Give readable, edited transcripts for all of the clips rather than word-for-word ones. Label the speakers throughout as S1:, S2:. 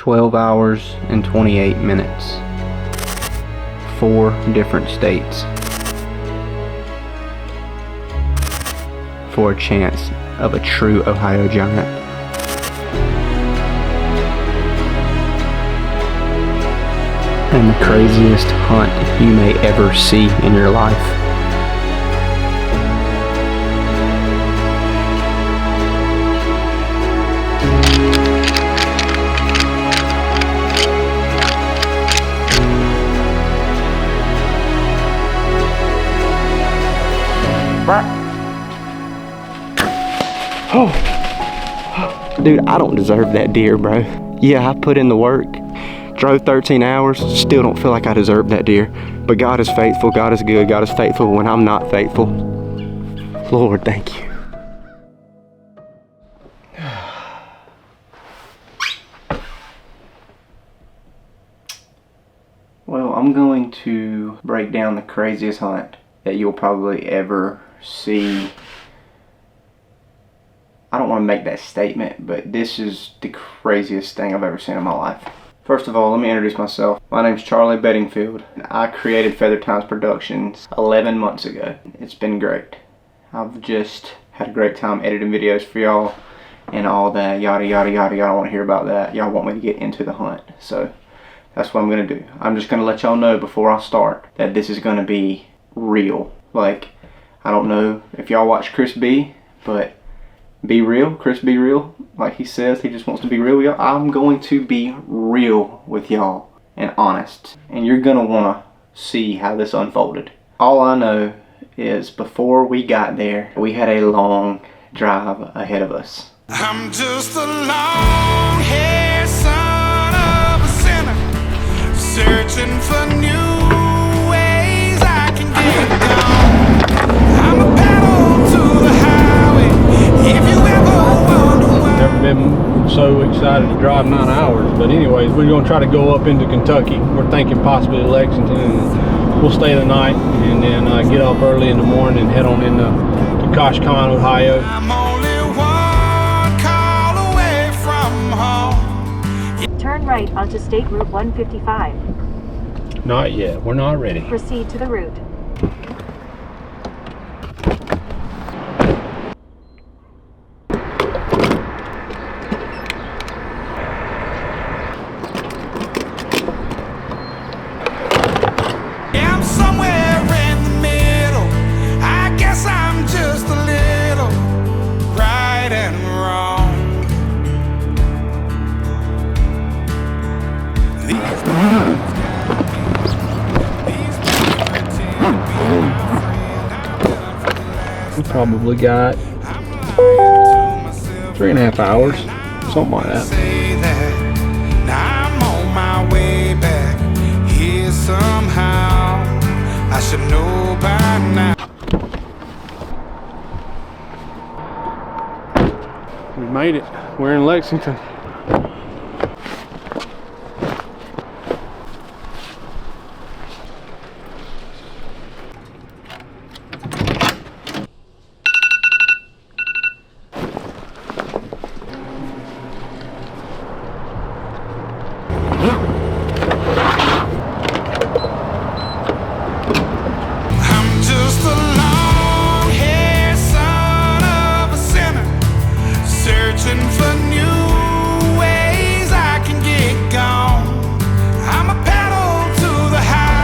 S1: 12 hours and 28 minutes. 4 different states. For a chance of a true Ohio giant. And the craziest hunt you may ever see in your life. Oh, dude, I don't deserve that deer, bro. Yeah, I put in the work, drove 13 hours, still don't feel like I deserve that deer. But God is faithful, God is good, God is faithful when I'm not faithful. Lord, thank you. Well, I'm going to break down the craziest hunt that you'll probably ever see. I don't want to make that statement, but this is the craziest thing I've ever seen in my life. First of all, let me introduce myself. My name's Charlie Bedingfield. I created Feather Times Productions 11 months ago. It's been great. I've just had a great time editing videos for y'all and all that, yada yada yada. Y'all don't want to hear about that. Y'all want me to get into the hunt. So that's what I'm going to do. I'm just going to let y'all know before I start that this is going to be real. Like, I don't know if y'all watch Chris B, but be real, Chris Be Real, like he says, he just wants to be real with y'all. I'm going to be real with y'all and honest, and you're gonna want to see how this unfolded. All I know is before we got there, we had a long drive ahead of us. I'm just a long-haired son of a sinner, searching for new ways I can get down. I'm a pedal to the highway. If you ever wonder why. Never been so excited to drive 9 hours, but anyways, we're going to try to go up into Kentucky. We're thinking possibly Lexington, and we'll stay the night and then get up early in the morning and head on into Koshkonong, Ohio. I'm only one call away from home.
S2: Turn right onto State Route 155.
S1: Not yet, we're not ready.
S2: Proceed to the route.
S1: We probably got 3.5 hours, something like that.
S3: Now I'm on my way back here somehow. I should know by now.
S1: We made it. We're in Lexington.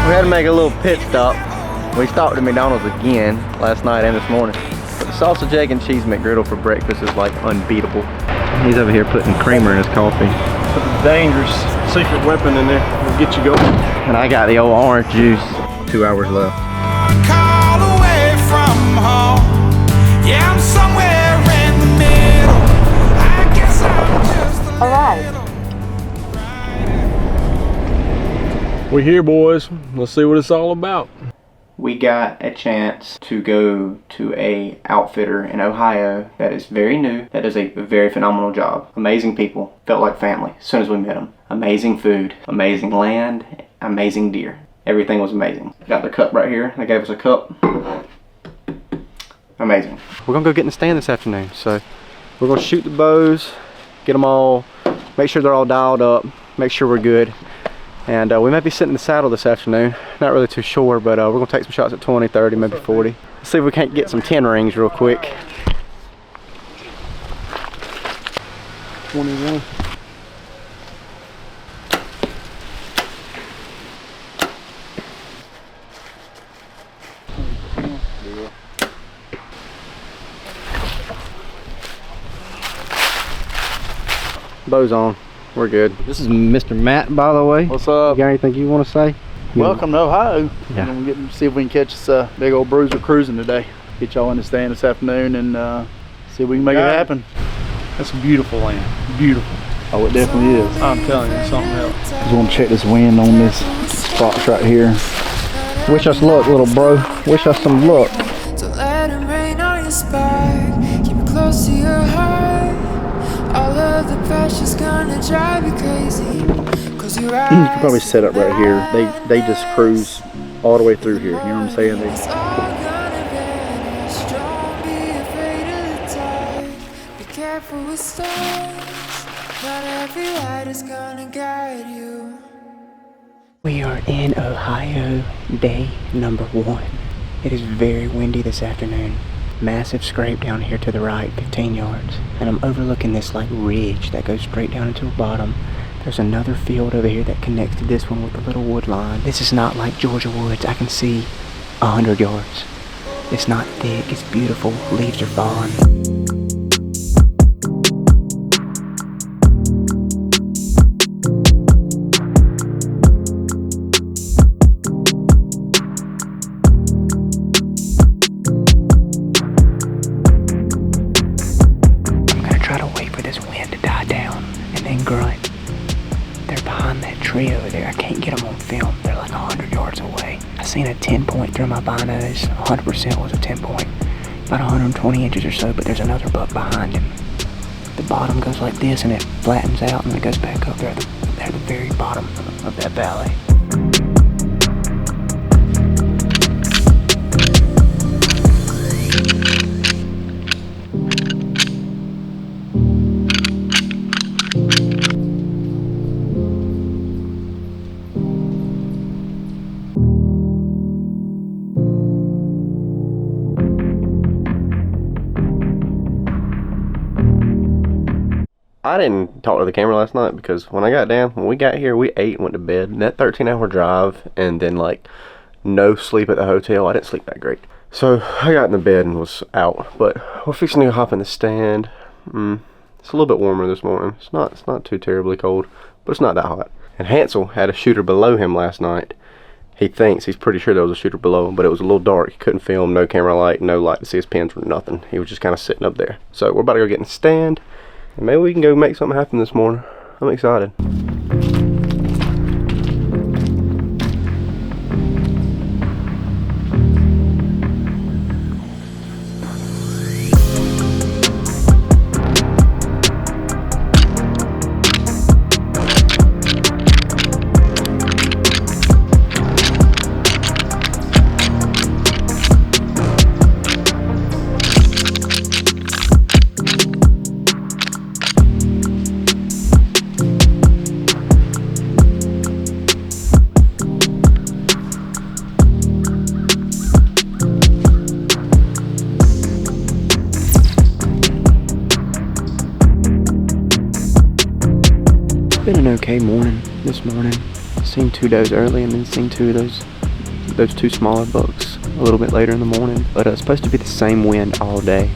S4: We had to make a little pit stop. We stopped at McDonald's again last night and this morning. But the sausage, egg, and cheese McGriddle for breakfast is like unbeatable. He's over here putting creamer in his coffee.
S1: Put the dangerous secret weapon in there. We'll get you going.
S4: And I got the old orange juice. 2 hours left.
S3: Call away from home. Yeah, I'm somewhere in the middle. I guess I'm just a
S2: Arrive.
S1: We're here, boys. Let's see what it's all about.
S4: We got a chance to go to a outfitter in Ohio that is very new, that does a very phenomenal job. Amazing people, felt like family as soon as we met them. Amazing food, amazing land, amazing deer. Everything was amazing. Got the cup right here. They gave us a cup. Amazing. We're gonna go get in the stand this afternoon, so we're gonna shoot the bows, get them all, make sure they're all dialed up,
S1: make sure we're good. And we might be sitting in the saddle this afternoon. Not really too sure, but we're gonna take some shots at 20, 30, maybe 40. Let's see if we can't get some 10 rings real quick. 21. Bow's on. We're good. This is Mr. Matt, by the way.
S5: What's up?
S1: You got anything you want to say?
S5: Welcome to Ohio.
S1: Yeah.
S5: We're gonna see if we can catch us a big old bruiser cruising today. Get y'all in the stand this afternoon and see if we can make it happen.
S6: That's a beautiful land. Beautiful.
S5: Oh, it definitely is.
S6: I'm telling you, it's something else.
S5: Just want to check this wind on this spot right here.
S1: Wish us luck, little bro. Wish us some luck.
S7: So let it rain on your spark. Keep it close to your heart. All of the pressure's gonna drive you crazy. Cause you're right.
S5: You can probably set up right here. They just cruise all the way through here. You know what I'm saying?
S7: It's all gonna be strong. Be afraid of the dark. Be careful with stars. Not every light is gonna guide you.
S4: We are in Ohio, day number 1. It is very windy this afternoon. Massive scrape down here to the right, 15 yards. And I'm overlooking this like ridge that goes straight down into the bottom. There's another field over here that connects to this one with a little wood line. This is not like Georgia woods. I can see 100 yards. It's not thick, it's beautiful. Leaves are falling. Grunt. They're behind that tree over there. I can't get them on film. They're like 100 yards away. I seen a 10 point through my binos. 100% was a 10 point. About 120 inches or so, but there's another buck behind him. The bottom goes like this and it flattens out and it goes back up there. They're at the very bottom of that valley.
S1: I didn't talk to the camera last night because when we got here, we ate and went to bed. And that 13-hour drive and then like no sleep at the hotel, I didn't sleep that great. So I got in the bed and was out. But we're fixing to hop in the stand. It's a little bit warmer this morning. It's not too terribly cold, but it's not that hot. And Hansel had a shooter below him last night. He's pretty sure there was a shooter below him, but it was a little dark. He couldn't film, no camera light, no light to see his pins or nothing. He was just kind of sitting up there. So we're about to go get in the stand. And maybe we can go make something happen this morning. I'm excited.
S4: Been an okay morning this morning. Seen 2 does early and then seen 2 of those 2 smaller bucks a little bit later in the morning. But it's supposed to be the same wind all day,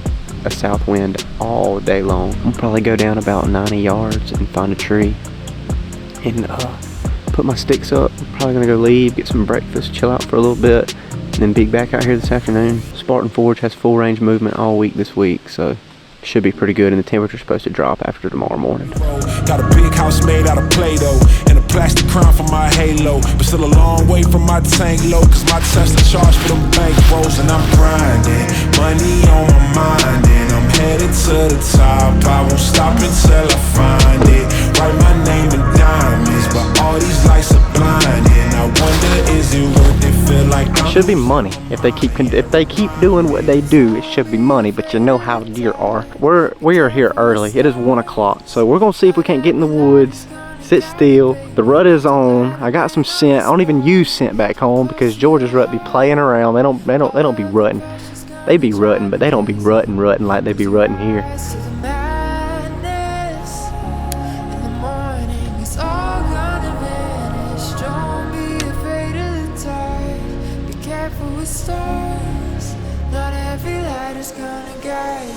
S4: a south wind all day long. I'll probably go down about 90 yards and find a tree and put my sticks up. I'm probably gonna go leave, get some breakfast, chill out for a little bit, and then be back out here this afternoon. Spartan Forge has full range movement all week this week, so should be pretty good, and the temperature's supposed to drop after tomorrow morning.
S3: Got a big house made out of Play-Doh and a plastic crown for my halo, but still a long way from my tank low, cause my Tesla charge for them bank rolls. And I'm grinding, money on my mind, and I'm headed to the top. I won't stop until I find it. Write my name in diamonds, but all these lights are blinding. I wonder, is it worth it? Feel like
S1: It should be money. If they keep doing what they do, it should be money, but you know how deer are. We are here early. It is 1 o'clock, so we're gonna see if we can't get in the woods, Sit still. The rut is on. I got some scent. I don't even use scent back home because Georgia's rut be playing around. They don't be rutting. They be rutting, but they don't be rutting like they be rutting here.
S7: To the madness in the morning, it's all gonna vanish. Don't be afraid of the dark. Be careful with stars. Not every light is gonna guide you.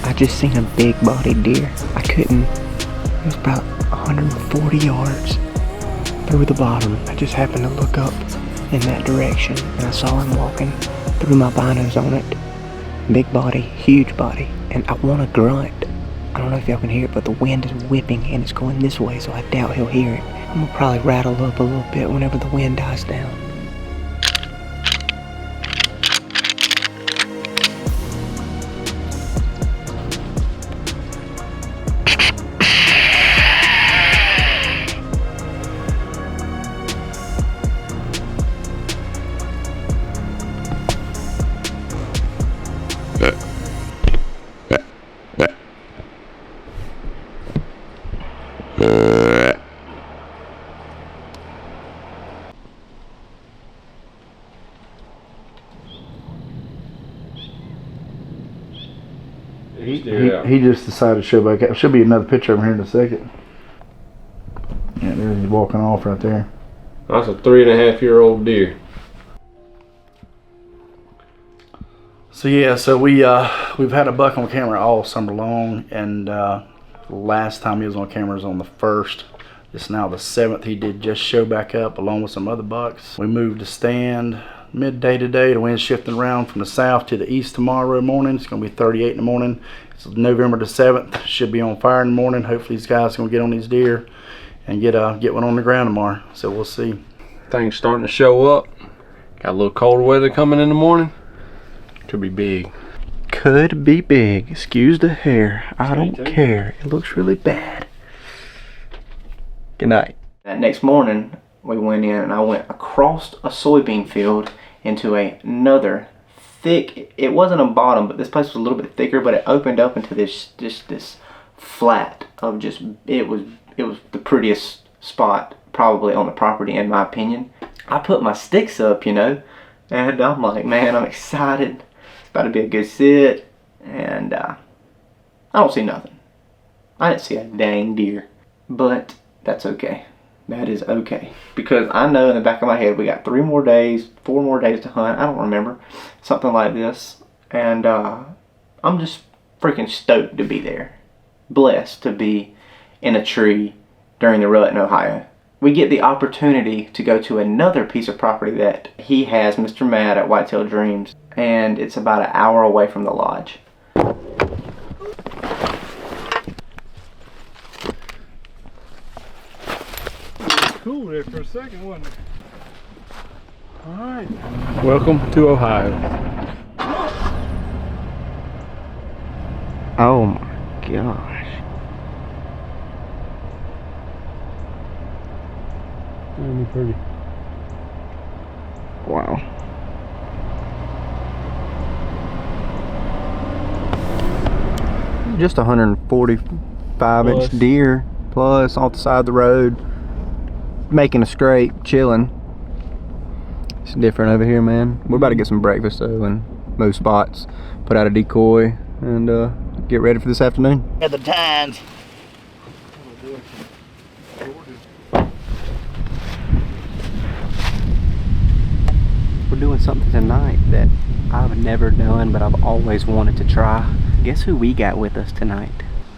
S1: I just seen a big bodied deer. It was about 140 yards through the bottom. I just happened to look up in that direction and I saw him walking through my binos on it. Big body, huge body, and I want to grunt. I don't know if y'all can hear it, but the wind is whipping and it's going this way, so I doubt he'll hear it. I'm gonna probably rattle up a little bit whenever the wind dies down.
S5: He just decided to show back up. Should be another picture of him here in a second. Yeah, there he's walking off right there.
S8: That's a 3.5-year-old deer.
S5: So yeah, we've had a buck on camera all summer long, and last time he was on camera was on the 1st. It's now the 7th. He did just show back up along with some other bucks. We moved to stand midday today. The wind's shifting around from the south to the east tomorrow morning. It's going to be 38 in the morning. It's November the 7th. Should be on fire in the morning. Hopefully these guys are going to get on these deer and get one on the ground tomorrow. So we'll see.
S8: Things starting to show up. Got a little colder weather coming in the morning. Could be big.
S1: Could be big. Excuse the hair. I don't care. It looks really bad. Good night. That next morning, we went in and I went across a soybean field into another thick, it wasn't a bottom, but this place was a little bit thicker, but it opened up into this flat of just, it was the prettiest spot probably on the property in my opinion. I put my sticks up, you know, and I'm like, man, I'm excited. It's about to be a good sit, and I don't see nothing. I didn't see a dang deer, but that's okay. That is okay, because I know in the back of my head we got 4 more days to hunt. I don't remember, something like this, and I'm just freaking stoked to be there, blessed to be in a tree during the rut in Ohio. We get the opportunity to go to another piece of property that he has, Mr. Matt at Whitetail Dreams, and it's about an hour away from the lodge.
S6: Cool there for a second, wasn't it? Alright. Welcome to Ohio.
S1: Oh my gosh.
S6: Isn't he pretty?
S1: Wow. Just a 145-inch deer plus off the side of the road, making a scrape, chilling. It's different over here, man. We're about to get some breakfast though and move spots, put out a decoy, and get ready for this afternoon.
S5: At the tines.
S1: We're doing something tonight that I've never done, but I've always wanted to try. Guess who we got with us tonight?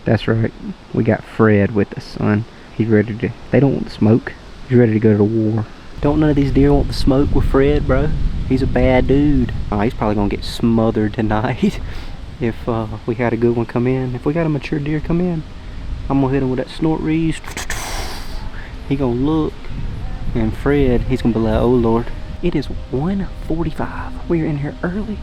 S1: That's right, we got Fred with us, son. He's ready to, they don't want the smoke. He's ready to go to war. Don't none of these deer want the smoke with Fred, bro? He's a bad dude. Oh, he's probably gonna get smothered tonight if we had a good one come in. If we got a mature deer come in, I'm gonna hit him with that snort rees. He gonna look, and Fred, he's gonna be like, oh Lord. It is 1:45. We're in here early.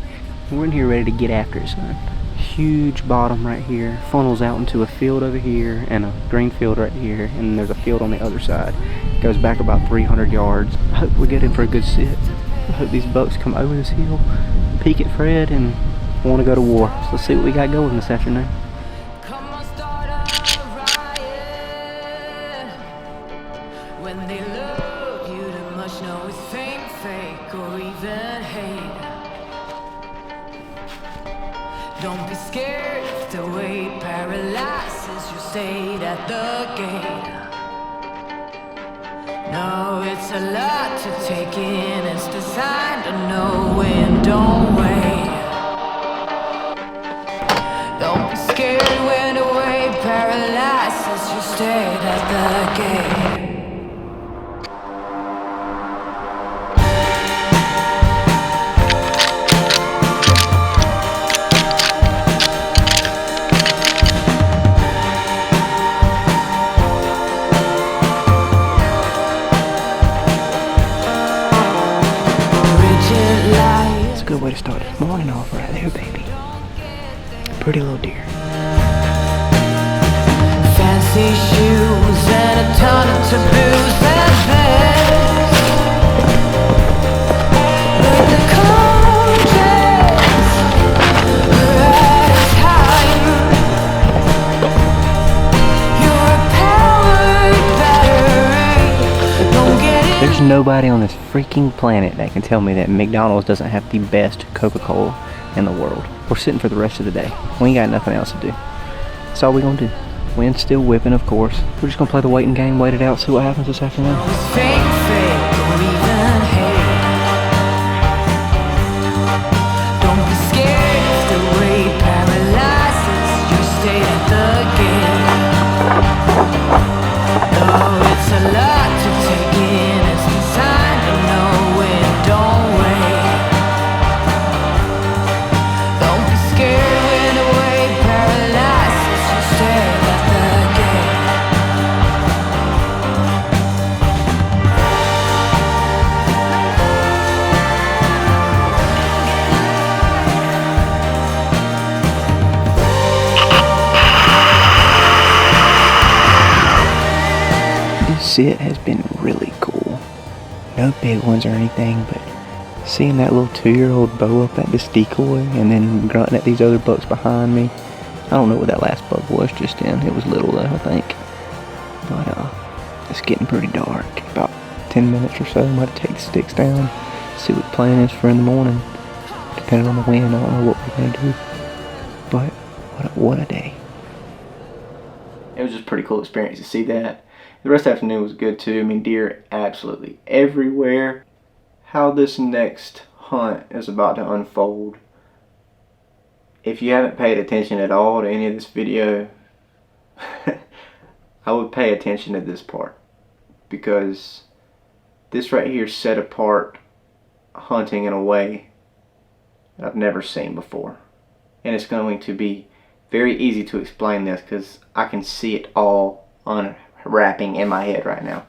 S1: We're in here ready to get after it, son. Huge bottom right here. Funnels out into a field over here and a green field right here. And there's a field on the other side. It goes back about 300 yards. I hope we get in for a good sit. I hope these bucks come over this hill, peek at Fred, and want to go to war. So let's see what we got going this afternoon.
S7: fake, or even hate. Don't be scared if the weight paralyzes your state at the gate. No, it's a lot to take in. It's designed to know when, don't wait. Don't be scared when the weight paralyzes your state at the gate.
S1: Good way to start this morning off right there, baby. Pretty little deer.
S7: Fancy shoes and a ton of taboos and things. But the conscience right as time. You're a powered battery. Don't get it.
S1: There's nobody on this freaking planet that can tell me that McDonald's doesn't have the best Coca-Cola in the world. We're sitting for the rest of the day. We ain't got nothing else to do. That's all we gonna do. Wind's still whipping, of course. We're just gonna play the waiting game, wait it out, see what happens this afternoon.
S7: Fake, or even hate. Don't be scared if the weight paralyzes your stay at the gate. No, it's a lot to take in. It's designed to know when, don't wait. Don't be scared when the weight paralyzes your stay at the gate.
S1: This sit has been really cool. No big ones or anything, but seeing that little 2-year-old bow up at this decoy and then grunting at these other bucks behind me. I don't know what that last buck was just then. It was little though, I think. But it's getting pretty dark. About 10 minutes or so. I'm going to take the sticks down, see what the plan is for in the morning. Depending on the wind, I don't know what we're going to do. But what a day. It was just a pretty cool experience to see that. The rest of the afternoon was good too. I mean, deer absolutely everywhere. How this next hunt is about to unfold. If you haven't paid attention at all to any of this video, I would pay attention to this part. Because this right here set apart hunting in a way that I've never seen before. And it's going to be very easy to explain this because I can see it all unwrapping in my head right now.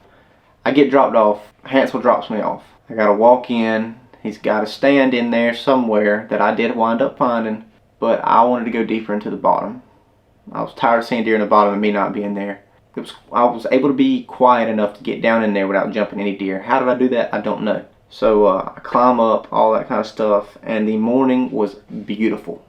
S1: I get dropped off. Hansel drops me off. I gotta walk in. He's got a stand in there somewhere that I did wind up finding, but I wanted to go deeper into the bottom. I was tired of seeing deer in the bottom and me not being there. I was able to be quiet enough to get down in there without jumping any deer. How did I do that? I don't know. So I climb up, all that kind of stuff, and the morning was beautiful.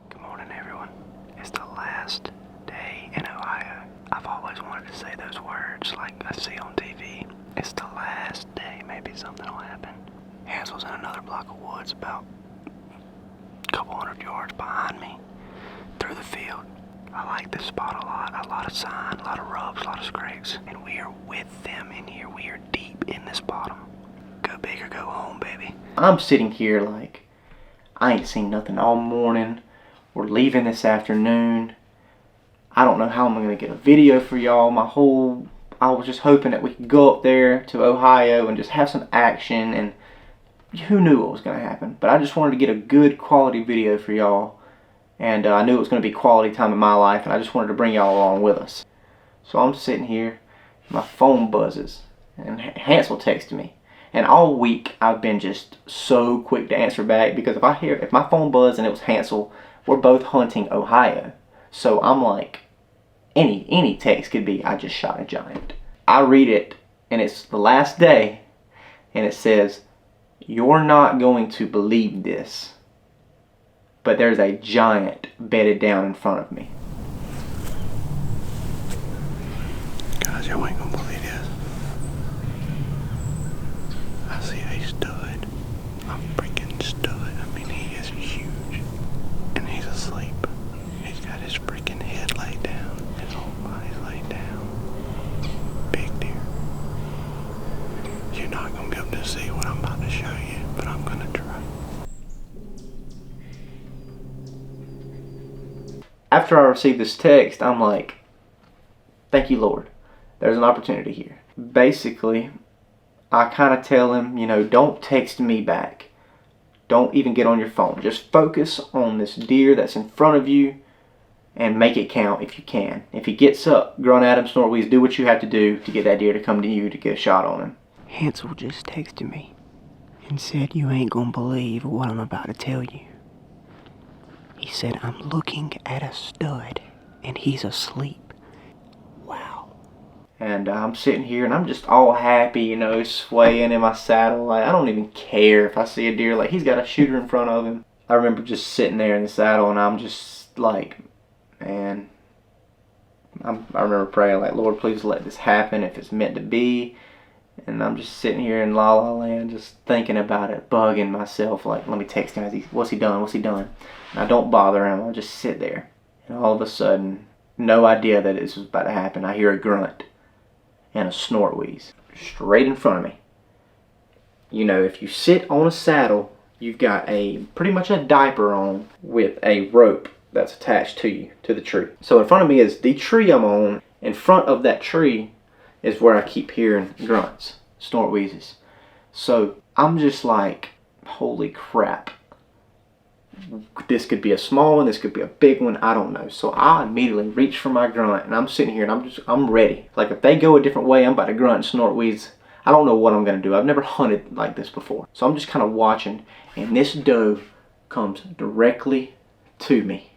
S1: Good morning, everyone. It's the last day in Ohio. I've always wanted to say those words like I see on TV. It's the last day. Maybe something will happen. Hansel's in another block of woods about a couple 100 yards behind me through the field. I like this spot a lot of sign, a lot of rubs, a lot of scrapes. And we are with them in here. We are deep in this bottom. Go big or go home, baby. I'm sitting here like I ain't seen nothing all morning. We're leaving this afternoon. I don't know how I'm going to get a video for y'all. I was just hoping that we could go up there to Ohio and just have some action, and who knew what was going to happen. But I just wanted to get a good quality video for y'all. And I knew it was going to be quality time in my life, and I just wanted to bring y'all along with us. So I'm sitting here, my phone buzzes, and Hansel texted me. And all week I've been just so quick to answer back, because if my phone buzzed and it was Hansel, we're both hunting Ohio. So I'm like, any text could be, I just shot a giant. I read it, and it's the last day, and it says, you're not going to believe this, but there's a giant bedded down in front of me.
S5: Guys, y'all ain't gonna believe this. I see a stud. A freaking stud. I mean, he is huge. And he's asleep. He's got his freaking head laid down. His whole body's laid down. Big deer. You're not going to be able to see what I'm about to show you, but I'm going to try.
S1: After I received this text, I'm like, thank you, Lord. There's an opportunity here. Basically, I kind of tell him, you know, don't text me back. Don't even get on your phone. Just focus on this deer that's in front of you and make it count if you can. If he gets up, grunt at him, snort, wheeze, do what you have to do to get that deer to come to you to get a shot on him.
S4: Hansel just texted me and said, you ain't gonna believe what I'm about to tell you. He said, I'm looking at a stud and he's asleep. Wow.
S1: And I'm sitting here and I'm just all happy, you know, swaying in my saddle. Like, I don't even care if I see a deer. Like, he's got a shooter in front of him. I remember just sitting there in the saddle and I'm just like, man, I remember praying like, Lord, please let this happen if it's meant to be. And I'm just sitting here in La La Land just thinking about it, bugging myself like, let me text him. What's he done? What's he done? And I don't bother him. I just sit there. And all of a sudden, no idea that this was about to happen, I hear a grunt and a snort wheeze straight in front of me. You know, if you sit on a saddle, you've got pretty much a diaper on with a rope that's attached to you, to the tree. So in front of me is the tree I'm on. In front of that tree is where I keep hearing grunts, snort wheezes. So I'm just like, holy crap. This could be a small one, this could be a big one, I don't know. So I immediately reach for my grunt and I'm sitting here and I'm ready. Like if they go a different way, I'm about to grunt and snort wheeze. I don't know what I'm gonna do. I've never hunted like this before. So I'm just kind of watching and this doe comes directly to me.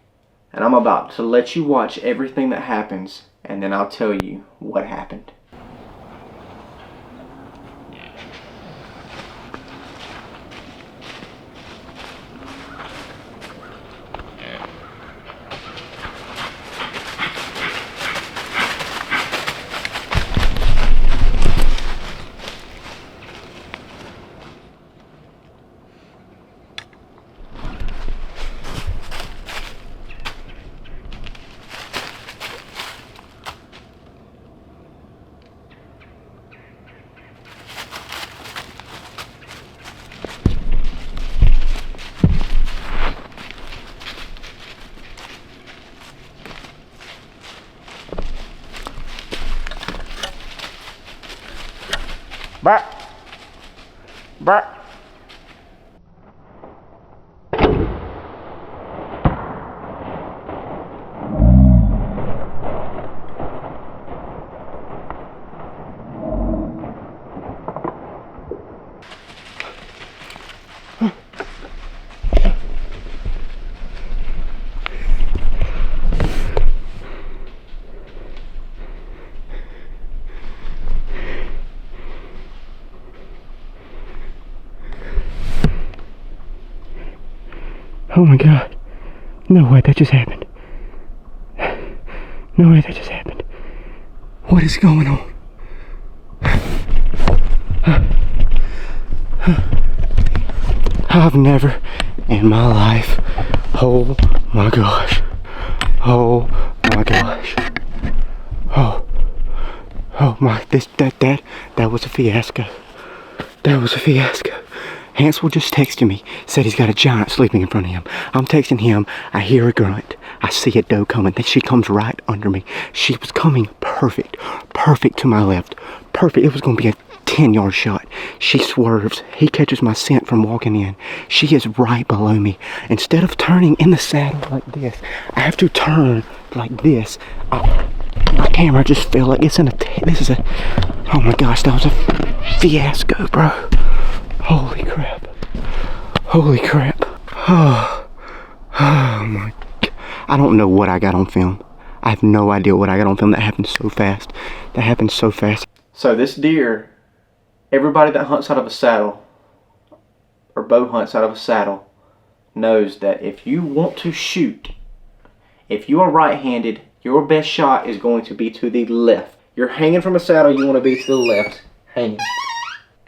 S1: And I'm about to let you watch everything that happens and then I'll tell you what happened.
S5: Back. Back. Oh my God. No way that just happened. No way that just happened. What is going on? I've never in my life. Oh my gosh. Oh my gosh. Oh my, that was a fiasco. That was a fiasco. Hansel just texted me, said he's got a giant sleeping in front of him. I'm texting him, I hear a grunt. I see a doe coming. Then she comes right under me. She was coming perfect to my left. Perfect. It was going to be a 10-yard shot. She swerves. He catches my scent from walking in. She is right below me. Instead of turning in the saddle like this, I have to turn like this. My camera just fell like it's in a... oh my gosh, that was a fiasco, bro. Holy crap. Holy crap. Oh my... I don't know what I got on film. I have no idea what I got on film. That happened so fast.
S1: So this deer, everybody that hunts out of a saddle, or bow hunts out of a saddle, knows that if you want to shoot, if you are right-handed, your best shot is going to be to the left. You're hanging from a saddle, you want to be to the left, hanging.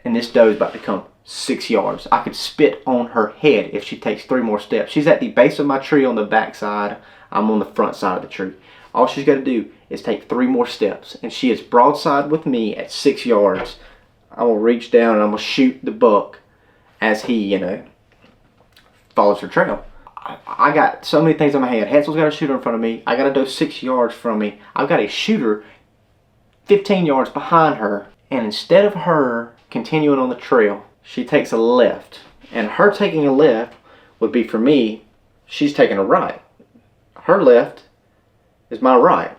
S1: and this doe is about to come 6 yards. I could spit on her head if she takes 3 more steps. She's at the base of my tree on the back side. I'm on the front side of the tree. All she's got to do is take 3 more steps, and she is broadside with me at 6 yards. I'm going to reach down and I'm going to shoot the buck as he, you know, follows her trail. I got so many things in my head. Hansel's got a shooter in front of me. I got a doe 6 yards from me. I've got a shooter 15 yards behind her. And instead of her continuing on the trail, she takes a left. And her taking a left would be, for me, she's taking a right. Her left is my right.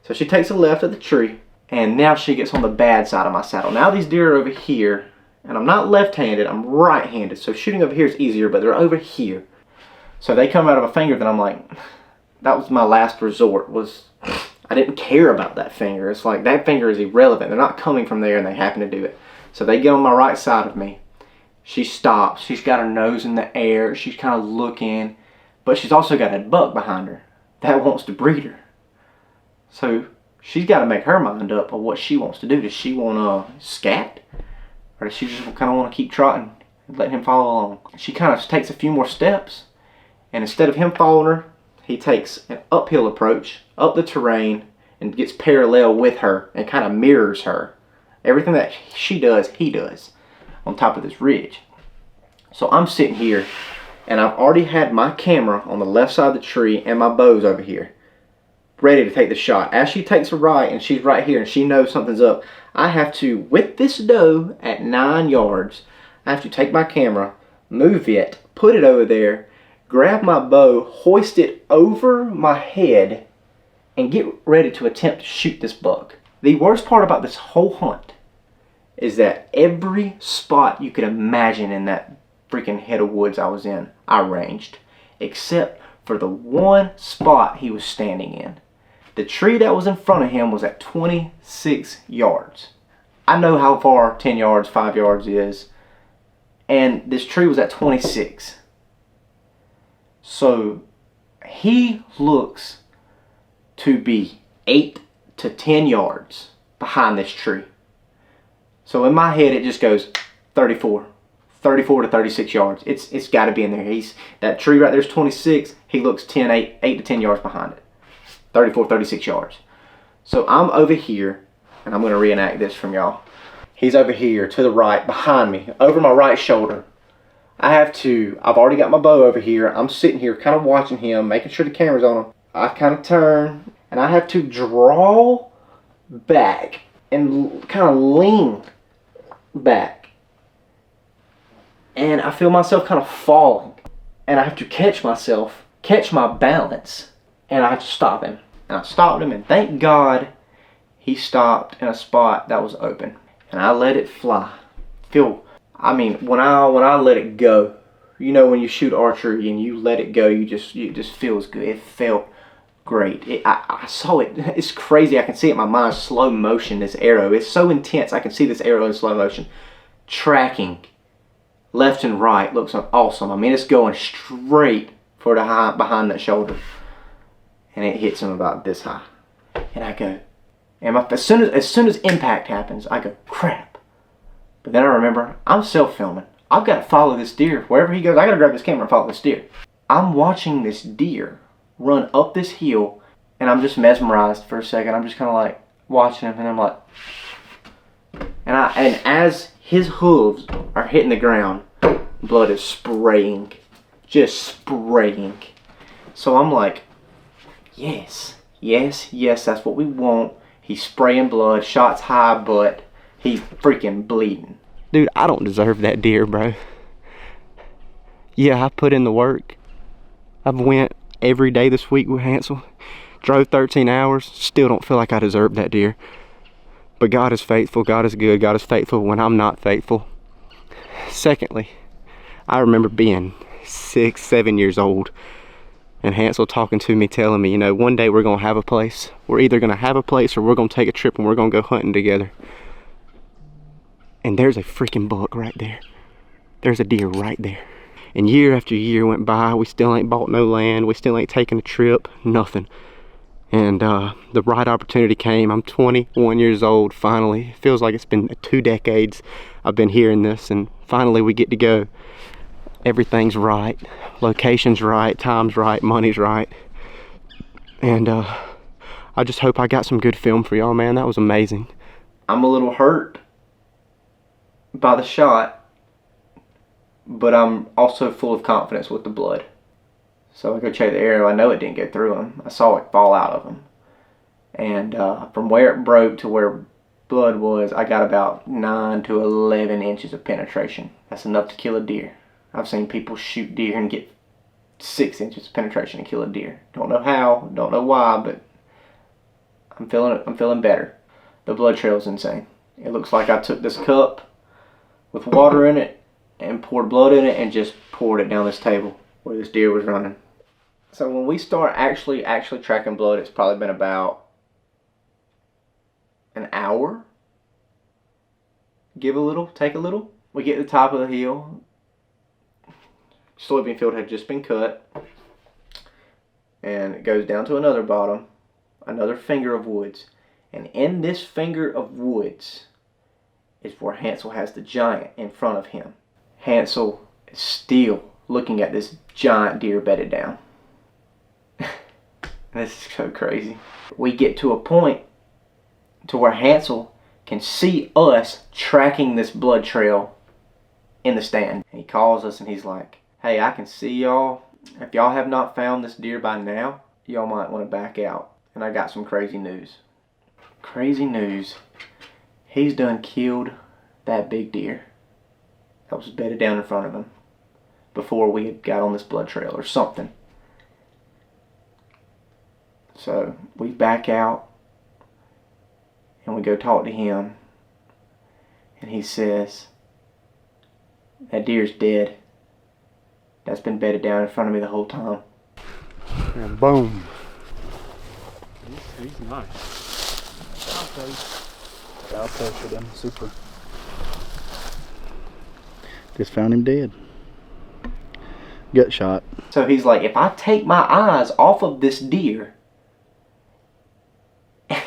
S1: So she takes a left at the tree, and now she gets on the bad side of my saddle. Now these deer are over here, and I'm not left-handed, I'm right-handed. So shooting over here is easier, but they're over here. So they come out of a finger that I'm like, that was my last resort. I didn't care about that finger. It's like, that finger is irrelevant. They're not coming from there and they happen to do it. So they get on my right side of me. She stops. She's got her nose in the air. She's kind of looking. But she's also got a buck behind her that wants to breed her. So she's got to make her mind up of what she wants to do. Does she want to scat? Or does she just kind of want to keep trotting and let him follow along? She kind of takes a few more steps. And instead of him following her, he takes an uphill approach up the terrain and gets parallel with her and kind of mirrors her. Everything that she does, he does on top of this ridge. So I'm sitting here and I've already had my camera on the left side of the tree and my bow's over here, ready to take the shot. As she takes a right and she's right here and she knows something's up, I have to, with this doe at 9 yards, I have to take my camera, move it, put it over there, grab my bow, hoist it over my head, and get ready to attempt to shoot this buck. The worst part about this whole hunt is that every spot you could imagine in that freaking head of woods I was in, I ranged, except for the one spot he was standing in. The tree that was in front of him was at 26 yards. I know how far 10 yards, 5 yards is, and this tree was at 26. So he looks to be 8 to 10 yards behind this tree. So in my head it just goes 34 to 36 yards. It's got to be in there. That tree right there is 26. He looks 8 to 10 yards behind it. 34, 36 yards. So I'm over here, and I'm going to reenact this from y'all. He's over here to the right behind me, over my right shoulder. I've already got my bow over here. I'm sitting here kind of watching him, making sure the camera's on him. I kind of turn, and I have to draw back and kind of lean back. And I feel myself kind of falling. And I have to catch myself, catch my balance, and I have to stop him. And I stopped him, and thank God he stopped in a spot that was open. And I let it fly. When I let it go, you know, when you shoot archery and you let it go, it just feels good. It felt great. I saw it. It's crazy. I can see it in my mind, slow motion, this arrow. It's so intense. I can see this arrow in slow motion. Tracking left and right looks awesome. I mean, it's going straight for the high behind that shoulder. And it hits him about this high. And I go, as soon as impact happens, I go, crap. But then I remember, I'm self-filming. I've got to follow this deer. Wherever he goes, I got to grab this camera and follow this deer. I'm watching this deer run up this hill, and I'm just mesmerized for a second. I'm just kind of like watching him, and I'm like, and as his hooves are hitting the ground, blood is spraying, just spraying. So I'm like, yes, that's what we want. He's spraying blood, shots high, but he's freaking bleeding. Dude, I don't deserve that deer, bro. Yeah, I put in the work. I've went every day this week with Hansel. Drove 13 hours. Still don't feel like I deserve that deer. But God is faithful. God is good. God is faithful when I'm not faithful. Secondly, I remember being 6, 7 years old. And Hansel talking to me, telling me, you know, one day we're going to have a place. We're either going to have a place or we're going to take a trip and we're going to go hunting together. And there's a freaking buck right there. There's a deer right there. And year after year went by, we still ain't bought no land. We still ain't taken a trip, nothing. And the right opportunity came. I'm 21 years old, finally. It feels like it's been 2 decades I've been hearing this, and finally we get to go. Everything's right, location's right, time's right, money's right. And I just hope I got some good film for y'all, man. That was amazing. I'm a little hurt by the shot, but I'm also full of confidence with the blood. So I go check the arrow. I know it didn't get through him. I saw it fall out of him. And from where it broke to where blood was, I got about 9 to 11 inches of penetration. That's enough to kill a deer. I've seen people shoot deer and get 6 inches of penetration and kill a deer. Don't know how, don't know why, but I'm feeling better. The blood trail is insane. It looks like I took this cup with water in it and poured blood in it and just poured it down this table where this deer was running. So when we start actually tracking blood, it's probably been about an hour. Give a little, take a little. We get to the top of the hill. Soybean field had just been cut, and it goes down to another bottom, another finger of woods, and in this finger of woods is where Hansel has the giant in front of him. Hansel is still looking at this giant deer bedded down. This is so crazy. We get to a point to where Hansel can see us tracking this blood trail in the stand. And he calls us and he's like, "Hey, I can see y'all. If y'all have not found this deer by now, y'all might want to back out." And I got some crazy news. Crazy news. He's done killed that big deer that was bedded down in front of him before we had got on this blood trail or something. So we back out and we go talk to him, and he says, "That deer's dead. That's been bedded down in front of me the whole time."
S8: And boom.
S6: He's nice.
S5: I'll take it. Super. Just found him dead. Gut shot.
S1: So he's like, if I take my eyes off of this deer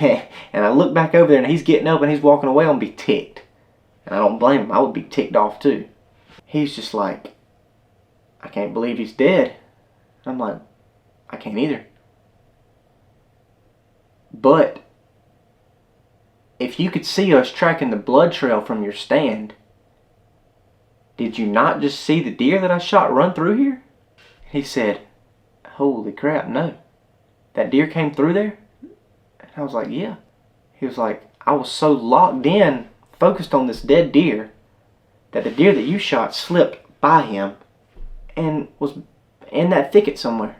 S1: and I look back over there and he's getting up and he's walking away, I'm gonna be ticked. And I don't blame him. I would be ticked off too. He's just like, "I can't believe he's dead." I'm like, "I can't either." But if you could see us tracking the blood trail from your stand, did you not just see the deer that I shot run through here? He said, "Holy crap, no. That deer came through there?" And I was like, "Yeah." He was like, "I was so locked in, focused on this dead deer, that the deer that you shot slipped by him and was in that thicket somewhere."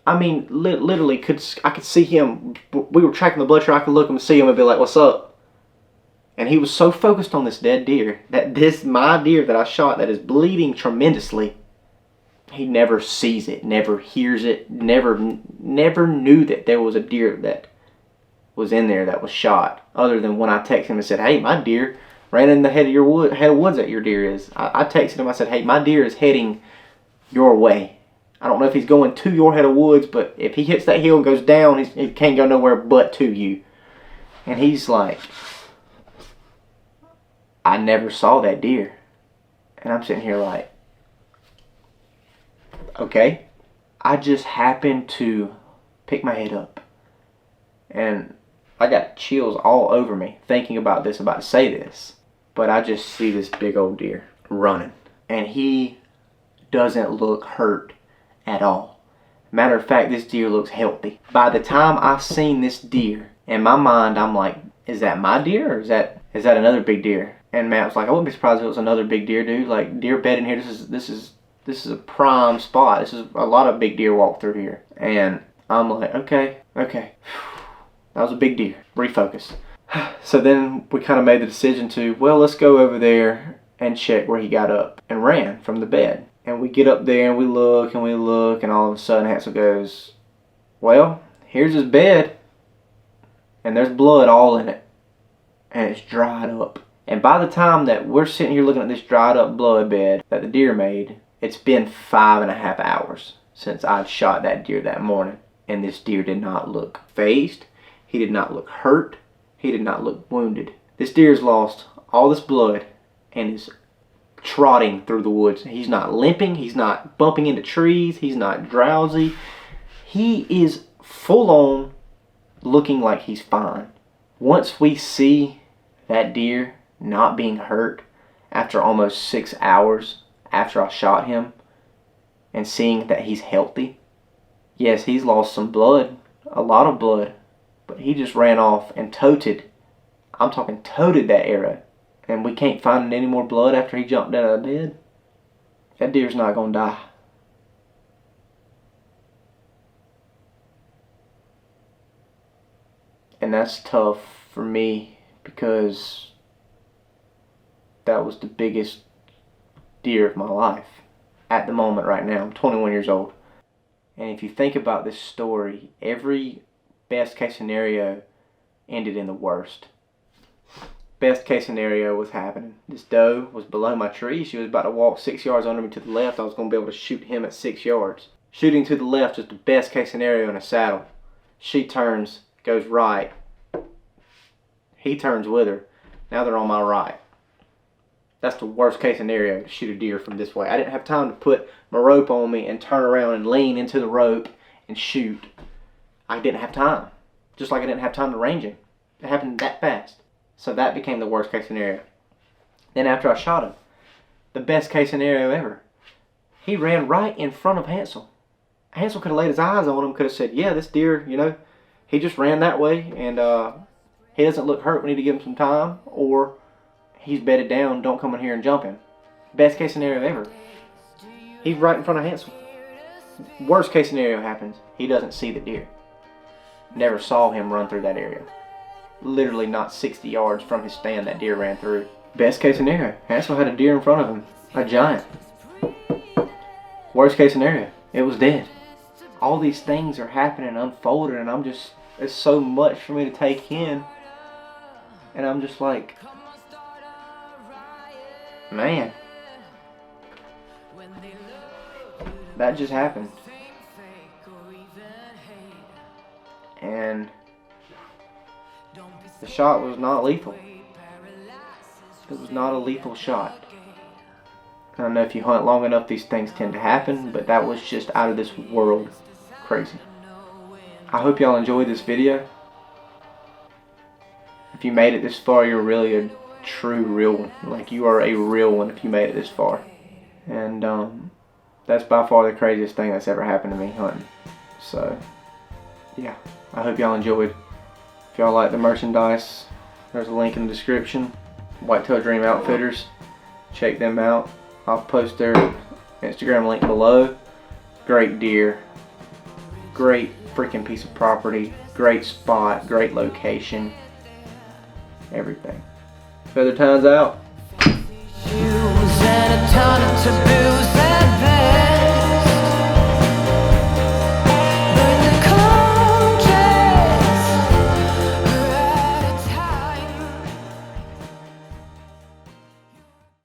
S1: I mean, literally, I could see him. We were tracking the blood trail. I could look him and see him and be like, "What's up?" And he was so focused on this dead deer, that my deer that I shot that is bleeding tremendously, he never sees it, never hears it, never knew that there was a deer that was in there that was shot, other than when I texted him and said, "Hey, my deer ran in the head of woods that your deer is." I texted him, I said, "Hey, my deer is heading your way. I don't know if he's going to your head of woods, but if he hits that hill and goes down, he can't go nowhere but to you." And he's like, "I never saw that deer." And I'm sitting here like, okay. I just happened to pick my head up, and I got chills all over me thinking about this, about to say this. But I just see this big old deer running, and he doesn't look hurt at all. Matter of fact, this deer looks healthy. By the time I seen this deer, in my mind, I'm like, is that my deer or is that another big deer? And Matt was like, "I wouldn't be surprised if it was another big deer, dude. Like, deer bedding here, this is a prime spot. This is a lot of big deer walk through here." And I'm like, okay. That was a big deer. Refocus. So then we kind of made the decision to, well, let's go over there and check where he got up and ran from the bed. And we get up there and we look, and all of a sudden Hansel goes, "Well, here's his bed, and there's blood all in it, and it's dried up." And by the time that we're sitting here looking at this dried up blood bed that the deer made, it's been 5.5 hours since I'd shot that deer that morning And this deer did not look phased. He did not look hurt. He did not look wounded. This deer has lost all this blood and is trotting through the woods. He's not limping. He's not bumping into trees. He's not drowsy. He is full on looking like he's fine. Once we see that deer not being hurt after almost 6 hours after I shot him and seeing that he's healthy, yes, he's lost some blood, a lot of blood, but he just ran off and toted. I'm talking toted that arrow. And we can't find any more blood after he jumped out of the bed. That deer's not gonna die. And that's tough for me because that was the biggest deer of my life at the moment right now. I'm 21 years old. And if you think about this story, every best case scenario ended in the worst. Best case scenario was happening. This doe was below my tree. She was about to walk 6 yards under me to the left. I was going to be able to shoot him at 6 yards. Shooting to the left is the best case scenario in a saddle. She turns, goes right. He turns with her. Now they're on my right. That's the worst case scenario to shoot a deer from this way. I didn't have time to put my rope on me and turn around and lean into the rope and shoot. I didn't have time. Just like I didn't have time to range him. It happened that fast. So that became the worst case scenario. Then after I shot him, the best case scenario ever. He ran right in front of Hansel. Hansel could have laid his eyes on him, could have said, yeah, this deer, you know, he just ran that way and he doesn't look hurt. We need to give him some time. Or he's bedded down, don't come in here and jump him. Best case scenario ever. He's right in front of Hansel. Worst case scenario happens. He doesn't see the deer. Never saw him run through that area. Literally not 60 yards from his stand that deer ran through. Best case scenario, Hansel had a deer in front of him. A giant. Worst case scenario, it was dead. All these things are happening, unfolding, and I'm just, it's so much for me to take in. And I'm just like, man, that just happened. And the shot was not lethal. It was not a lethal shot. I don't know if you hunt long enough, these things tend to happen, but that was just out of this world crazy. I hope y'all enjoyed this video. If you made it this far, you're really a true real one. Like, you are a real one if you made it this far. And that's by far the craziest thing that's ever happened to me hunting. So yeah, I hope y'all enjoyed. If y'all like the merchandise, there's a link in the description. Whitetail Dream Outfitters, check them out. I'll post their Instagram link below. Great deer, great freaking piece of property, great spot, great location, everything. Feather Time's out.